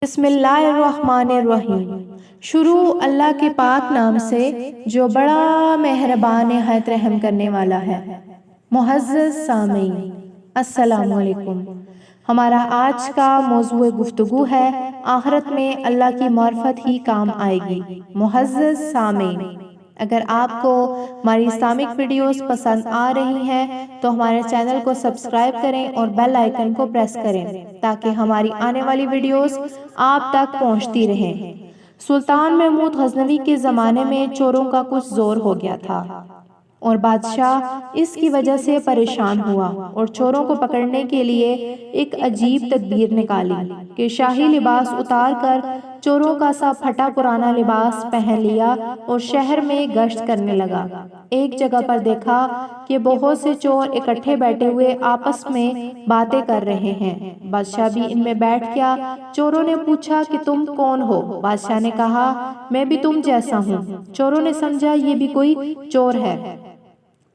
بسم اللہ الرحمن الرحیم۔ شروع اللہ کے پاک نام سے جو بڑا مہربان نہایت رحم کرنے والا ہے۔ معزز سامعین، السلام علیکم۔ ہمارا آج کا موضوع گفتگو ہے آخرت میں اللہ کی معرفت ہی کام آئے گی۔ معزز سامعین، اگر آپ کو ہماری اسلامک ویڈیوز پسند آ رہی ہیں تو ہمارے چینل کو سبسکرائب کریں اور بیل آئیکن کو پریس کریں تاکہ ہماری آنے والی ویڈیوز آپ تک پہنچتی رہیں۔ سلطان محمود غزنوی کے زمانے میں چوروں کا کچھ زور ہو گیا تھا اور بادشاہ اس کی وجہ سے پریشان ہوا اور چوروں کو پکڑنے کے لیے ایک عجیب تدبیر نکالی کہ شاہی لباس اتار کر چوروں کا سا پھٹا پرانا لباس پہن لیا اور شہر میں گشت کرنے لگا۔ ایک جگہ پر دیکھا کہ بہت سے چور اکٹھے بیٹھے ہوئے آپس میں باتیں کر رہے ہیں۔ بادشاہ بھی ان میں بیٹھ گیا۔ چوروں نے پوچھا کہ تم کون ہو؟ بادشاہ نے کہا میں بھی تم جیسا ہوں۔ چوروں نے سمجھا یہ بھی کوئی چور ہے۔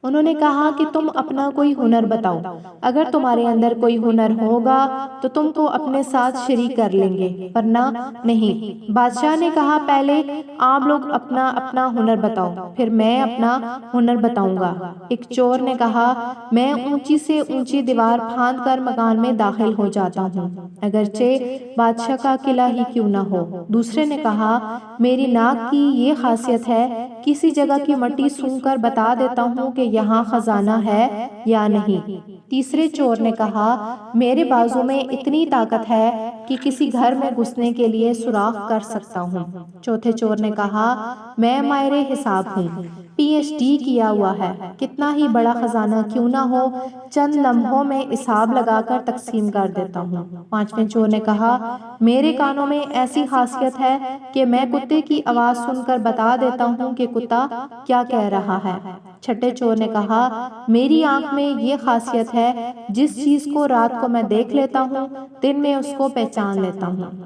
انہوں نے کہا کہ تم اپنا کوئی ہنر بتاؤ، اگر تمہارے اندر کوئی ہنر ہوگا تو تم کو اپنے ساتھ شریک کر لیں گے، ورنہ نہیں۔ بادشاہ نے کہا پہلے آپ لوگ اپنا اپنا ہنر بتاؤ، پھر میں اپنا ہنر بتاؤں گا۔ ایک چور نے کہا میں اونچی سے اونچی دیوار پھاند کر مکان میں داخل ہو جاتا ہوں، اگرچہ بادشاہ کا قلعہ ہی کیوں نہ ہو۔ دوسرے نے کہا میری ناک کی یہ خاصیت ہے، کسی جگہ کی مٹی سونگھ کر بتا دیتا ہوں کہ یہاں خزانہ ہے یا نہیں۔ تیسرے چور نے کہا میرے بازو میں اتنی طاقت ہے کہ کسی گھر میں گھسنے کے لیے سوراخ کر سکتا ہوں۔ چوتھے چور نے کہا میں ماہر حساب ہوں، پی ایچ ڈی کیا ہوا ہے، کتنا ہی بڑا خزانہ کیوں نہ ہو چند لمحوں میں حساب لگا کر تقسیم کر دیتا ہوں۔ پانچویں چور نے کہا میرے کانوں میں ایسی خاصیت ہے کہ میں کتے کی آواز سن کر بتا دیتا ہوں کہ کتا کیا کہہ رہا ہے۔ چھٹے چور نے کہا میری آنکھ میں یہ خاصیت ہے، جس چیز کو رات کو میں دیکھ لیتا ہوں دن میں اس کو پہچان لیتا ہوں۔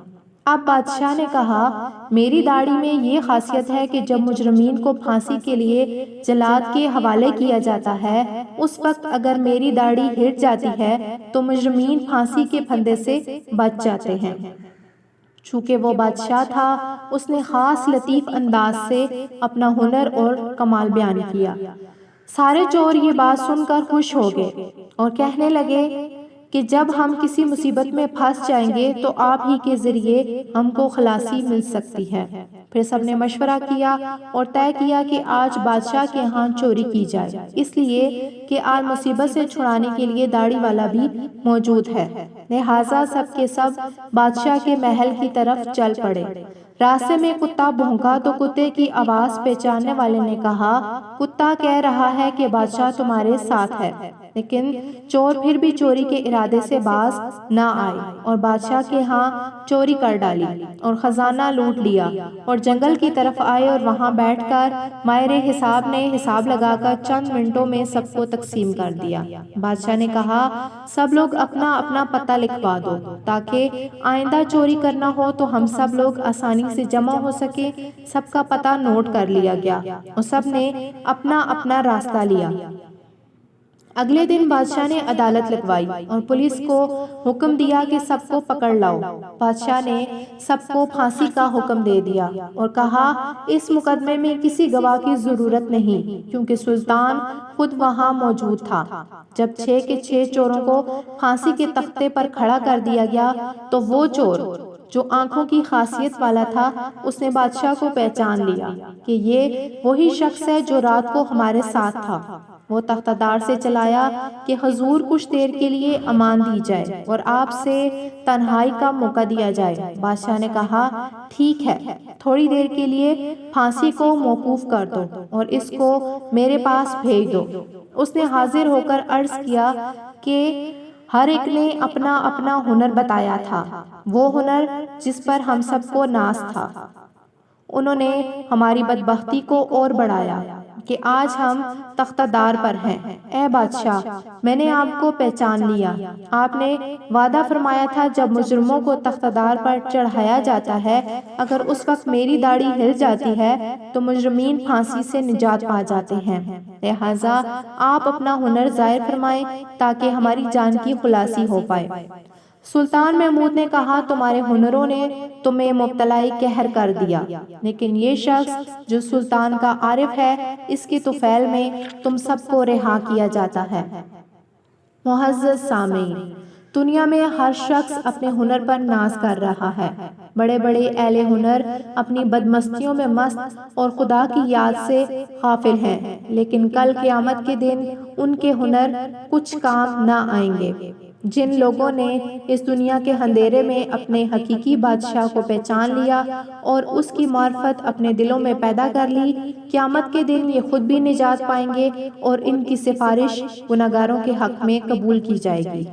اب بادشاہ نے کہا میری داڑھی میں یہ خاصیت ہے کہ جب مجرمین کو پھانسی کے لیے جلاد کے حوالے کیا جاتا ہے اس وقت اگر میری داڑھی ہٹ جاتی ہے تو مجرمین پھانسی کے پھندے سے بچ جاتے ہیں۔ چونکہ وہ بادشاہ تھا اس نے خاص لطیف انداز سے اپنا ہنر اور کمال بیان کیا۔ سارے چور یہ بات سن کر خوش ہو گئے اور کہنے لگے کہ جب ہم کسی مصیبت میں پھنس جائیں گے تو آپ ہی کے ذریعے ہم کو خلاصی مل سکتی ہے۔ پھر سب نے مشورہ کیا اور طے کیا کہ آج بادشاہ کے ہاں چوری کی جائے، اس لیے کہ آج مصیبت سے چھڑانے کے لیے داڑھی والا بھی موجود ہے۔ لہٰذا سب کے سب بادشاہ کے محل کی طرف چل پڑے۔ راستے میں کتا بھونکا تو کتے کی آواز پہچاننے والے نے کہا کتا کہہ رہا ہے کہ بادشاہ تمہارے ساتھ ہے، لیکن چور پھر بھی چوری کے ارادے سے باز نہ آئے اور بادشاہ کے ہاں چوری کر ڈالی اور خزانہ لوٹ لیا اور جنگل کی طرف آئے اور وہاں بیٹھ کر ماہر حساب نے حساب لگا کر چند منٹوں میں سب کو تقسیم کر دیا۔ بادشاہ نے کہا سب لوگ اپنا اپنا پتہ لکھوا دو تاکہ آئندہ چوری کرنا ہو تو ہم سب لوگ آسانی سے جمع ہو سکے۔ سب کا پتہ نوٹ کر لیا گیا اور سب نے اپنا اپنا راستہ لیا۔ اگلے دن بادشاہ نے عدالت لگوائی اور پولیس کو حکم دیا کہ سب کو پکڑ لاؤ۔ بادشاہ نے سب کو پھانسی کا حکم دے دیا اور کہا اس مقدمے میں کسی گواہ کی ضرورت نہیں کیونکہ سلطان خود وہاں موجود تھا۔ جب 6 کے 6 چوروں کو پھانسی کے تختے پر کھڑا کر دیا گیا تو وہ چور جو آنکھوں کی خاصیت والا تھا اس نے بادشاہ کو پہچان لیا کہ یہ وہی شخص ہے جو رات کو ہمارے ساتھ تھا۔ وہ تختہ دار سے چلایا کہ حضور کچھ دیر کے لیے امان دی جائے اور آپ سے تنہائی کا موقع دیا جائے۔ بادشاہ نے کہا ٹھیک ہے، تھوڑی دیر کے لیے پھانسی کو موقوف کر دو اور اس کو میرے پاس بھیج دو۔ اس نے حاضر ہو کر عرض کیا کہ ہر ایک نے اپنا اپنا ہنر بتایا تھا، وہ ہنر جس پر ہم سب کو ناز تھا۔ انہوں نے ہماری بدبختی کو اور بڑھایا کہ آج ہم تختہ دار پر ہیں۔ اے بادشاہ، میں نے آپ کو پہچان لیا۔ آپ نے وعدہ فرمایا تھا جب مجرموں کو تختہ دار پر چڑھایا جاتا ہے اگر اس وقت میری داڑھی ہل جاتی ہے تو مجرمین پھانسی سے نجات پا جاتے ہیں، لہٰذا آپ اپنا ہنر ظاہر فرمائیں تاکہ ہماری جان کی خلاصی ہو پائے۔ سلطان محمود نے کہا تمہارے ہنروں نے تمہیں مبتلائی قہر کر دیا، لیکن یہ شخص جو سلطان کا عارف ہے اس کی طفیل میں تم سب کو رہا کیا جاتا ہے۔ معزز سامعین، دنیا میں ہر شخص اپنے ہنر پر ناز کر رہا ہے۔ بڑے بڑے اہل ہنر اپنی بدمستیوں میں مست اور خدا کی یاد سے غافل ہیں، لیکن کل قیامت کے دن ان کے ہنر کچھ کام نہ آئیں گے۔ جن لوگوں نے اس دنیا کے اندھیرے میں اپنے حقیقی بادشاہ کو پہچان لیا اور اس کی معرفت اپنے دلوں میں پیدا کر لی، قیامت کے دن یہ خود بھی نجات پائیں گے اور ان کی سفارش گناہگاروں کے حق میں قبول کی جائے گی۔